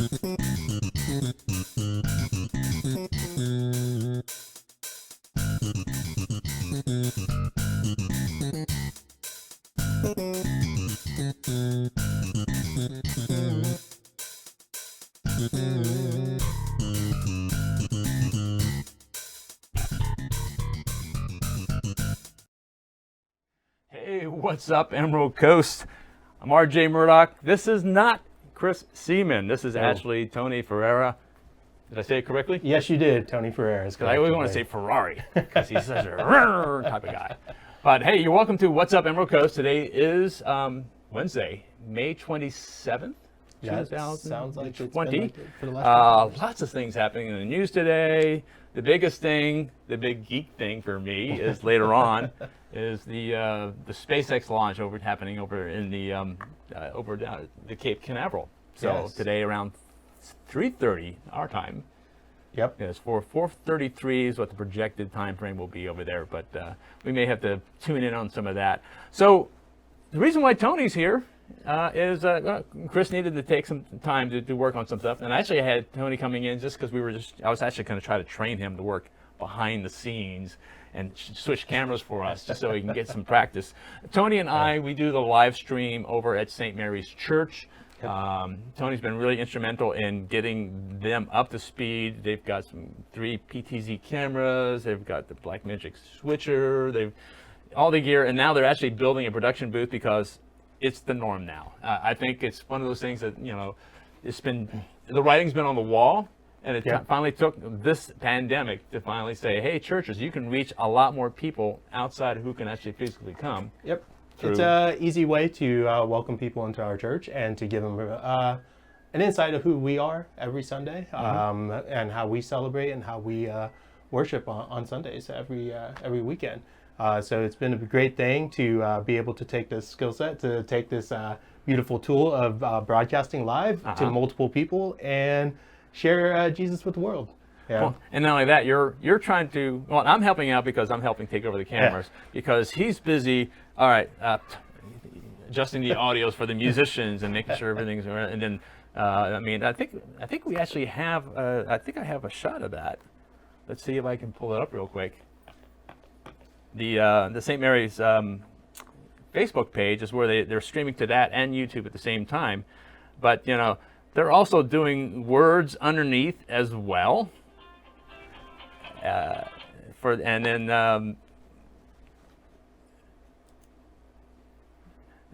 Hey, what's up, Emerald Coast? I'm RJ Murdoch. This is not Chris Seaman. This is actually Tony Ferreira. Did I say it correctly? Yes, you did. Tony Ferreira is correct. I always want to say Ferrari because he's such a type of guy. But hey, you're welcome to What's Up, Emerald Coast. Today is Wednesday, May 27th. Yeah, sounds like it's been like it for the last lots of things happening in the news today. The biggest thing, the big geek thing for me is later on, is the SpaceX launch happening over in the over down at the Cape Canaveral. So Yes. today around 3:30 our time. Yep. Yes, for 4:33 is what the projected time frame will be over there, but we may have to tune in on some of that. So the reason why Tony's here is Chris needed to take some time to work on some stuff, and actually I had Tony coming in just because I was actually going to try to train him to work behind the scenes and switch cameras for us just so he can get some practice. Tony and we do the live stream over at St. Mary's Church. Tony's been really instrumental in getting them up to speed. They've got 3 PTZ cameras, they've got the Blackmagic switcher, they've all the gear, and now they're actually building a production booth because it's the norm now. I think it's one of those things that, the writing's been on the wall, and it finally took this pandemic to finally say, hey, churches, you can reach a lot more people outside of who can actually physically come. Yep. It's an easy way to welcome people into our church and to give them an insight of who we are every Sunday, and how we celebrate and how we worship on Sundays every weekend. So it's been a great thing to be able to take this skill set, to take this beautiful tool of broadcasting live to multiple people and share Jesus with the world. Yeah. Well, and not only that, you're trying to, well, I'm helping out because I'm helping take over the cameras because he's busy, all right, adjusting the audios for the musicians and making sure everything's right. And then, I think we actually have, I think I have a shot of that. Let's see if I can pull it up real quick. The St. Mary's Facebook page is where they're streaming to that and YouTube at the same time, but they're also doing words underneath as well.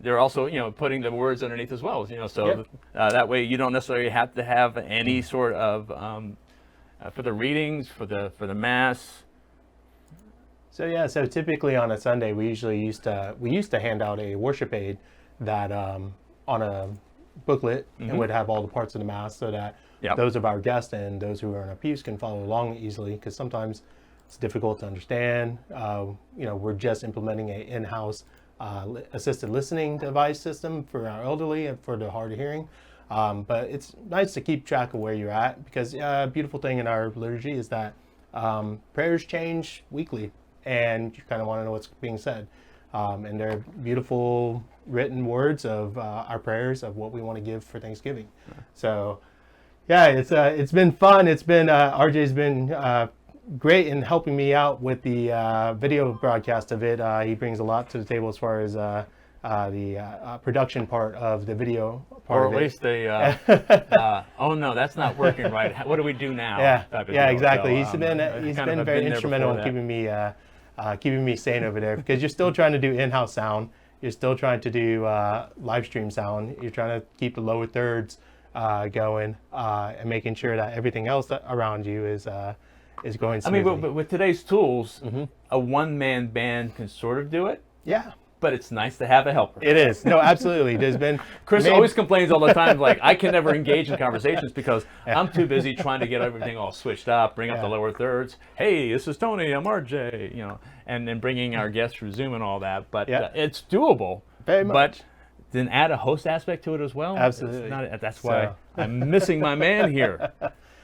They're also putting the words underneath as well. That way you don't necessarily have to have any sort of for the readings for the mass. So typically on a Sunday we used to hand out a worship aid that on a booklet and would have all the parts of the mass so that those of our guests and those who are in our pews can follow along easily, because sometimes it's difficult to understand. We're just implementing an in-house assisted listening device system for our elderly and for the hard of hearing. But it's nice to keep track of where you're at, because a beautiful thing in our liturgy is that prayers change weekly, and you kind of want to know what's being said. And they're beautiful written words of our prayers of what we want to give for Thanksgiving. So, it's been fun. It's been RJ's been great in helping me out with the video broadcast of it. He brings a lot to the table as far as the production part of the video part, or at least the oh no, that's not working right. What do we do now? Exactly. So, he's been very instrumental in keeping me sane over there, because you're still trying to do in-house sound. You're still trying to do live stream sound. You're trying to keep the lower thirds going and making sure that everything else around you is going smoothly. But with today's tools, a one-man band can sort of do it. Yeah. But it's nice to have a helper. It is. No, absolutely. There's been Chris always complains all the time, like, I can never engage in conversations because I'm too busy trying to get everything all switched up, bring up the lower thirds. Hey, this is Tony, I'm RJ, and then bringing our guests through Zoom and all that. But it's doable. Very much. But then add a host aspect to it as well. Absolutely. That's why I'm missing my man here.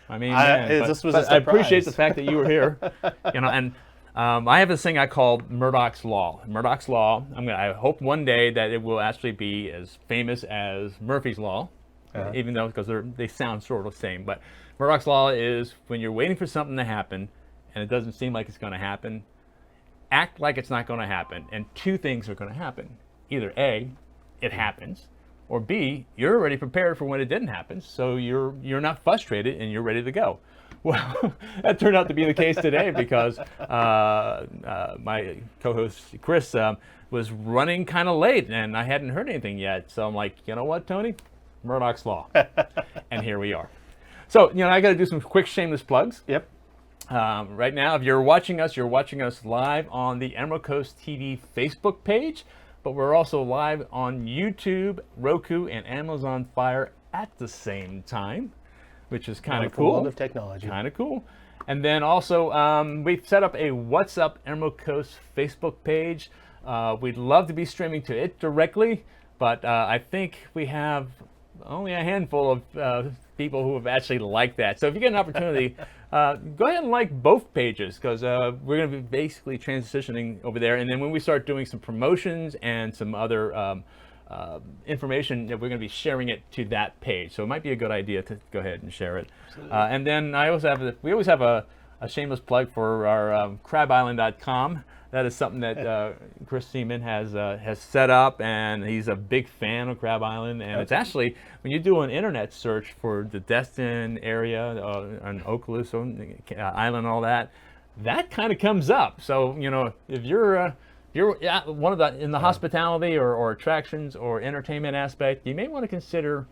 I appreciate the fact that you were here. And I have this thing I call Murdoch's Law. Murdoch's Law, I hope one day that it will actually be as famous as Murphy's Law. even though because they sound sort of the same. But Murdoch's Law is when you're waiting for something to happen and it doesn't seem like it's going to happen, act like it's not going to happen, and two things are going to happen. Either A, it happens, or B, you're already prepared for when it didn't happen, so you're not frustrated and you're ready to go. Well, that turned out to be the case today because my co-host Chris was running kind of late and I hadn't heard anything yet. So I'm like, you know what, Tony? Murdoch's Law. And here we are. So, I got to do some quick shameless plugs. Yep. Right now, if you're watching us live on the Emerald Coast TV Facebook page, but we're also live on YouTube, Roku, and Amazon Fire at the same time, which is kind of cool. World of technology. Kind of cool. And then also, we've set up a What's Up Emerald Coast Facebook page. We'd love to be streaming to it directly, but I think we have only a handful of people who have actually liked that. So if you get an opportunity, go ahead and like both pages because we're going to be basically transitioning over there. And then when we start doing some promotions and some other information, we're going to be sharing it to that page. So it might be a good idea to go ahead and share it. And then we always have a shameless plug for our crabisland.com. That is something that Chris Seaman has set up, and he's a big fan of Crab Island. And it's actually, when you do an internet search for the Destin area, on Okaloosa Island, all that kind of comes up. So if you're one of the in the hospitality or attractions or entertainment aspect, you may want to consider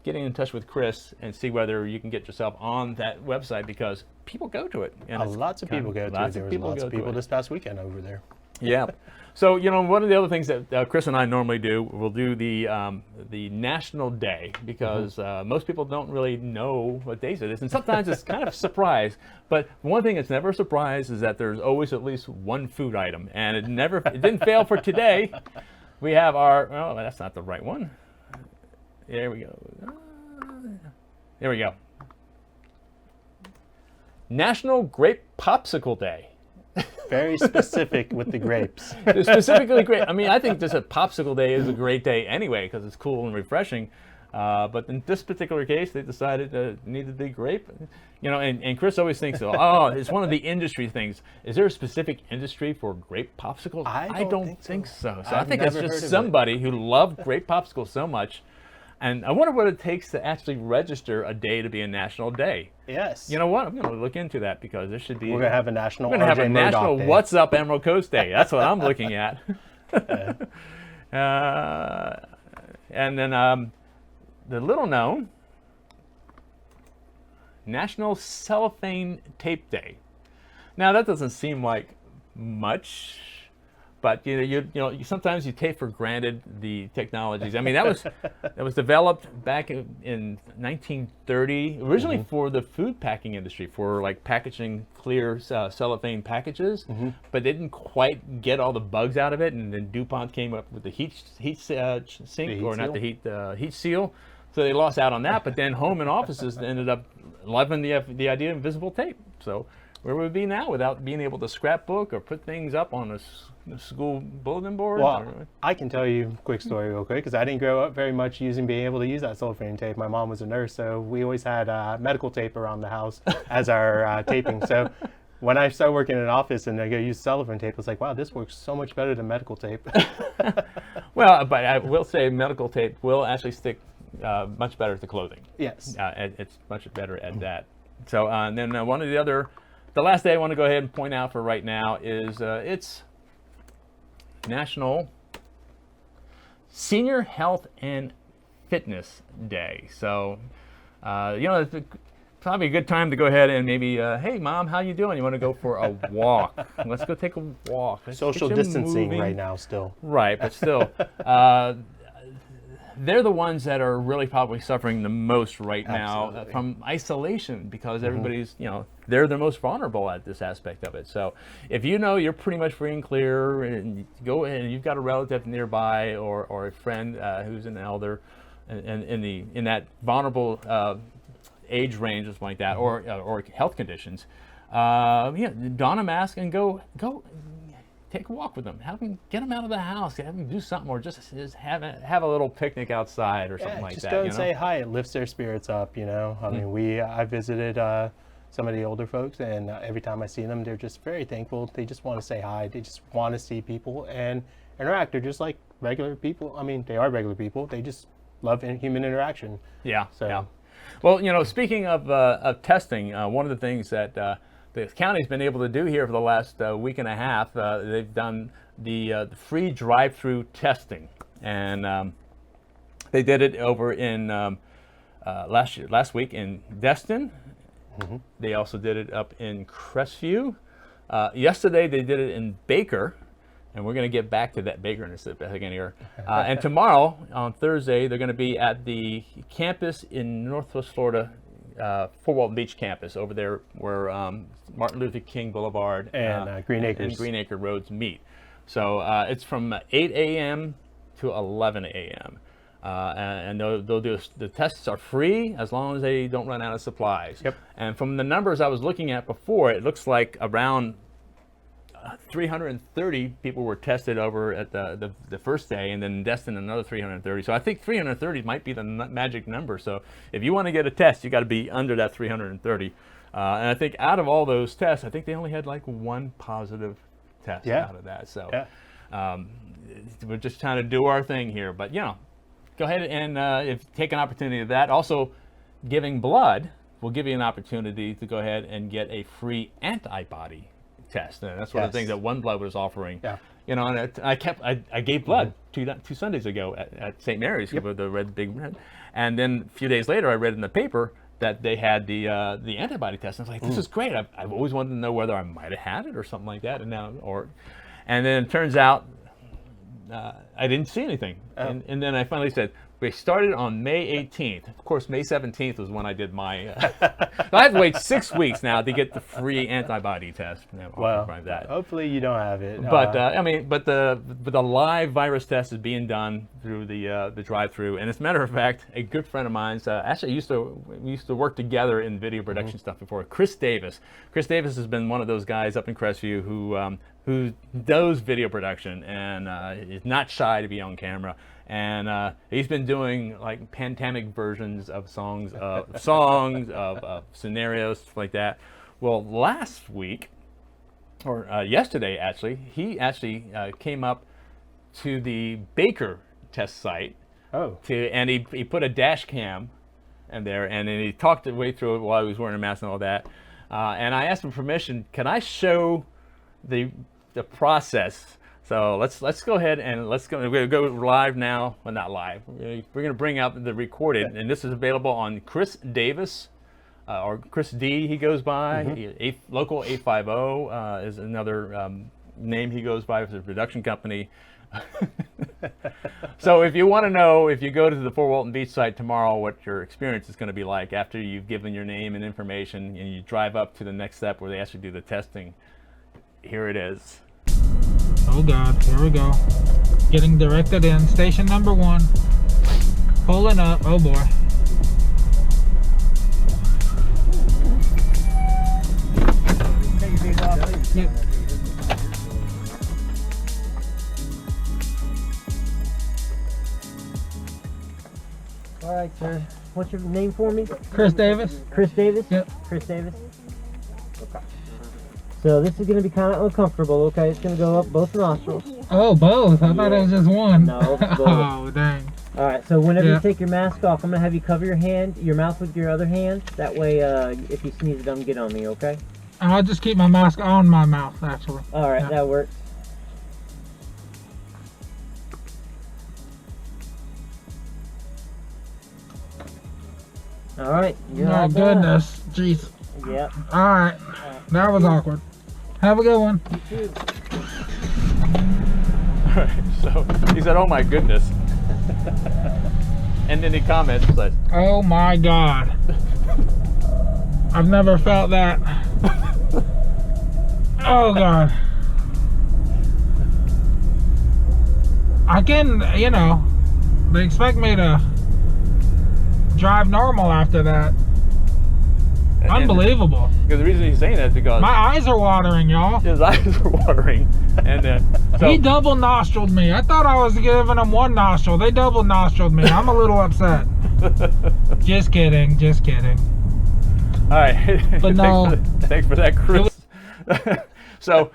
getting in touch with Chris and see whether you can get yourself on that website because people go to it. And lots of people go to it. There was lots of people this past weekend over there. Yeah. So, one of the other things that Chris and I normally do, we'll do the National Day because most people don't really know what days it is. And sometimes it's kind of a surprise. But one thing that's never a surprise is that there's always at least one food item. And it didn't fail for today. We have that's not the right one. There we go. There we go. National Grape Popsicle Day. Very specific with the grapes. Specifically grape. I mean, I think just a popsicle day is a great day anyway because it's cool and refreshing. But in this particular case, they decided it needed to be grape. And Chris always thinks, it's one of the industry things. Is there a specific industry for grape popsicles? I don't think so. So I think it's just somebody who loved grape popsicles so much. And I wonder what it takes to actually register a day to be a national day. Yes. You know what? I'm going to look into that because there should be. We're going to have a national. We're going to have a national What's Up Emerald Coast Day. That's what I'm looking at. And then the little known National Cellophane Tape Day. Now that doesn't seem like much. But sometimes you take for granted the technologies. I mean, that was developed back in 1930, originally for the food packing industry, for like packaging clear cellophane packages. But they didn't quite get all the bugs out of it, and then DuPont came up with the heat seal. So they lost out on that. But then home and offices ended up loving the idea of invisible tape. So where would we be now without being able to scrapbook or put things up on a school bulletin board? Well, I can tell you a quick story real quick because I didn't grow up very much being able to use that cellophane tape. My mom was a nurse, so we always had medical tape around the house as our taping. So when I started working in an office and I go use cellophane tape, I was like, wow, this works so much better than medical tape. Well, but I will say medical tape will actually stick much better to clothing. Yes. It's much better at that. So and then one of the last day I want to go ahead and point out for right now is it's National Senior Health and Fitness Day. So, it's probably a good time to go ahead and maybe, hey, Mom, how you doing? You want to go for a walk? Let's go take a walk. Social distancing right now still. Right, but still. They're the ones that are really probably suffering the most right now from isolation because everybody's, they're the most vulnerable at this aspect of it. So if you're pretty much free and clear and you go and you've got a relative nearby or a friend who's an elder in that vulnerable age range or something like that or health conditions, don a mask and go take a walk with them. Get them out of the house. Have them do something, or just have a little picnic outside or something like that. Just go and say hi. It lifts their spirits up. I mean, I visited some of the older folks, and every time I see them, they're just very thankful. They just want to say hi. They just want to see people and interact. They're just like regular people. I mean, they are regular people. They just love human interaction. Yeah. So. Yeah. Well, speaking of testing, one of the things that the county's been able to do here for the last week and a half, they've done the free drive-thru testing, and they did it over in last week in Destin. Mm-hmm. They also did it up in Crestview. Yesterday they did it in Baker, and we're going to get back to that Baker in a second here. And tomorrow, on Thursday, they're going to be at the campus in Northwest Florida, Fort Walton Beach campus, over there where Martin Luther King Boulevard and Green Acres and Green Acre roads meet. So it's from 8 a.m. to 11 a.m. And they'll do the tests are free as long as they don't run out of supplies. Yep. And from the numbers I was looking at before, it looks like around 330 people were tested over at the first day, and then in Destin another 330. So I think 330 might be the magic number. So if you want to get a test, you got to be under that 330. And I think out of all those tests, I think they only had like one positive test out of that. So we're just trying to do our thing here. But go ahead and if take an opportunity of that. Also, giving blood will give you an opportunity to go ahead and get a free antibody test. And that's one of the things that One Blood was offering. Yeah. And I gave blood two Sundays ago at St. Mary's with the big red. And then a few days later, I read in the paper that they had the antibody test. And I was like, this is great. I've always wanted to know whether I might have had it or something like that. And then it turns out I didn't see anything. And then I finally said, we started on May 18th. Of course, May 17th was when I did my. I have to wait 6 weeks now to get the free antibody test. Well, hopefully you don't have it. But but the live virus test is being done through the drive-thru. And as a matter of fact, a good friend of mine, actually we used to work together in video production stuff before. Chris Davis. Chris Davis has been one of those guys up in Crestview who does video production and is not shy to be on camera. And he's been doing like pandemic versions of songs, of scenarios, stuff like that. Well, last week, or yesterday actually, he came up to the Baker test site. And he put a dash cam in there, and then he talked his way through it while he was wearing a mask and all that. And I asked him permission. Can I show the process? So let's go ahead and we're going to go live now. Well, not live. We're going to bring up the recorded, and this is available on Chris Davis, or Chris D. He goes by. Local 850 is another name he goes by for the production company. So if you want to know, if you go to the Fort Walton Beach site tomorrow, what your experience is going to be like after you've given your name and information, and you drive up to the next step where they actually do the testing, here it is. Oh God, here we go. Getting directed in. Station number 1. Pulling up. Oh boy. Yep. All right, sir. What's your name for me? Chris Davis. Chris Davis? Yep. Chris Davis. Okay. So this is going to be kind of uncomfortable, okay? It's going to go up both nostrils. Oh, both? I thought it was just one. No, both. Oh, dang. All right, so whenever you take your mask off, I'm going to have you cover your mouth with your other hand. That way, if you sneeze, it doesn't get on me, okay? I'll just keep my mask on my mouth, actually. All right, that works. All right. Oh, goodness. Jeez. Yep. All right. That was awkward. Have a good one. You too. All right, so he said, "Oh my goodness," and then he comments like, "Oh my God, I've never felt that." Oh God. I can, they expect me to drive normal after that. Unbelievable. Because the reason he's saying that is because My eyes are watering, y'all. his eyes are watering, and He double nostriled me. I thought I was giving him one nostril. They double nostriled me. I'm a little upset. Just kidding. Just kidding. All right. But no. Thanks for that, Chris. So,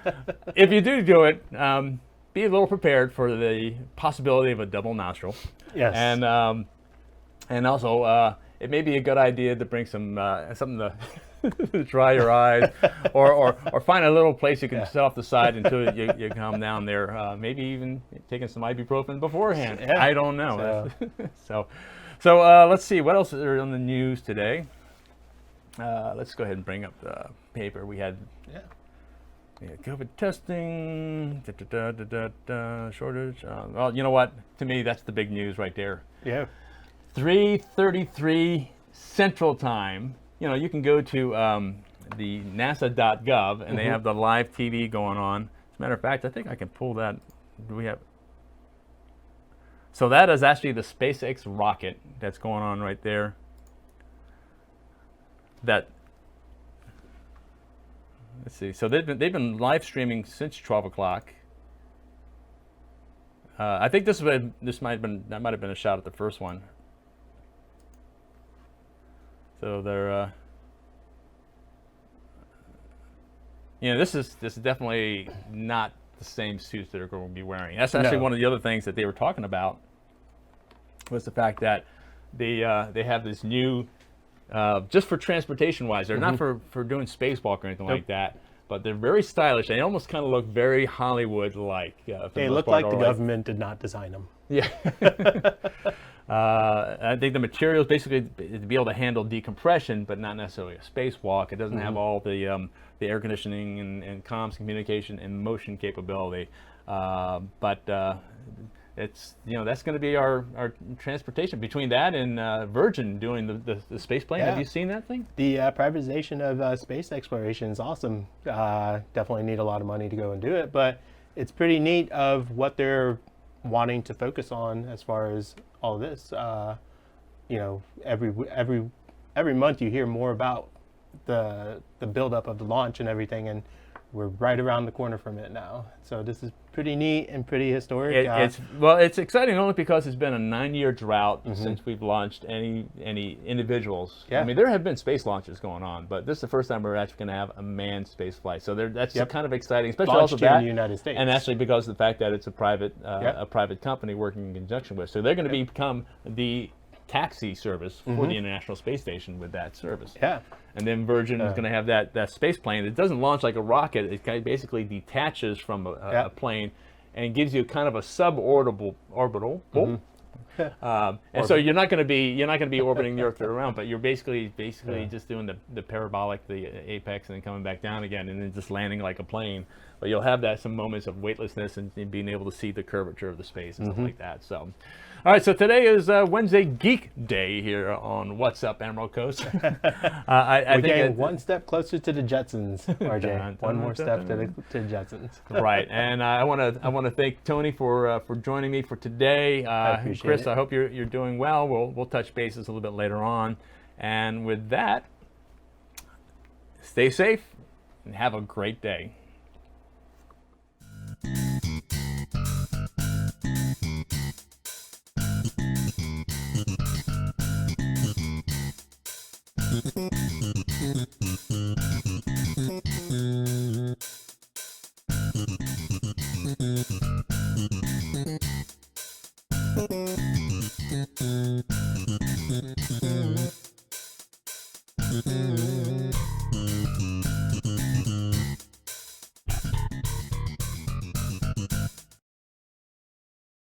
if you do it, be a little prepared for the possibility of a double nostril. Yes. And also, it may be a good idea to bring some something to to dry your eyes, or find a little place you can sit off the side until you calm down there. Maybe even taking some ibuprofen beforehand. Yeah. I don't know. So let's see what else is there on the news today. Let's go ahead and bring up the paper. We had COVID testing, shortage. Well, you know what? To me, that's the big news right there. Yeah. 3:33 Central Time. You know, you can go to the NASA.gov and they have the live TV going on. As a matter of fact, I think I can pull that. Do we have? So that is actually the SpaceX rocket that's going on right there. Let's see. So they've been live streaming since 12 o'clock. I think that might have been a shot at the first one. So they're, this is definitely not the same suits that are going to be wearing. That's actually one of the other things that they were talking about, was the fact that they have this new, just for transportation wise, they're not for doing spacewalk or anything like that, but they're very stylish. They almost kind of look very Hollywood-like. They look like the government did not design them. Yeah. I think the materials basically to be able to handle decompression, but not necessarily a spacewalk. It doesn't have all the air conditioning and comms communication and motion capability. But it's that's going to be our transportation. Between that and Virgin doing the space plane. Have you seen that thing? The privatization of space exploration is awesome. Definitely need a lot of money to go and do it, but it's pretty neat of what they're wanting to focus on as far as all this. Every month you hear more about the buildup of the launch and everything, and we're right around the corner from it now. So this is pretty neat and pretty historic. It's exciting only because it's been a 9-year drought since we've launched any individuals. Yeah. I mean, there have been space launches going on, but this is the first time we're actually going to have a manned space flight. So that's kind of exciting, especially launched also here that in the United States, and actually because of the fact that it's a private company working in conjunction with. So they're going to become the taxi service for the International Space Station with that service. Yeah. And then Virgin is going to have that space plane. It doesn't launch like a rocket. It kind of basically detaches from a plane and gives you kind of a suborbital. And so you're not going to be orbiting the Earth around, but you're basically just doing the parabolic, the apex, and then coming back down again, and then just landing like a plane. But you'll have some moments of weightlessness and being able to see the curvature of the space and stuff like that. So, all right. So today is Wednesday Geek Day here on What's Up Emerald Coast. We're getting one step closer to the Jetsons, RJ. One more step to the Jetsons. Right. And I want to thank Tony for joining me for today. I appreciate Chris, it. I hope you're doing well. We'll touch bases a little bit later on. And with that, stay safe and have a great day.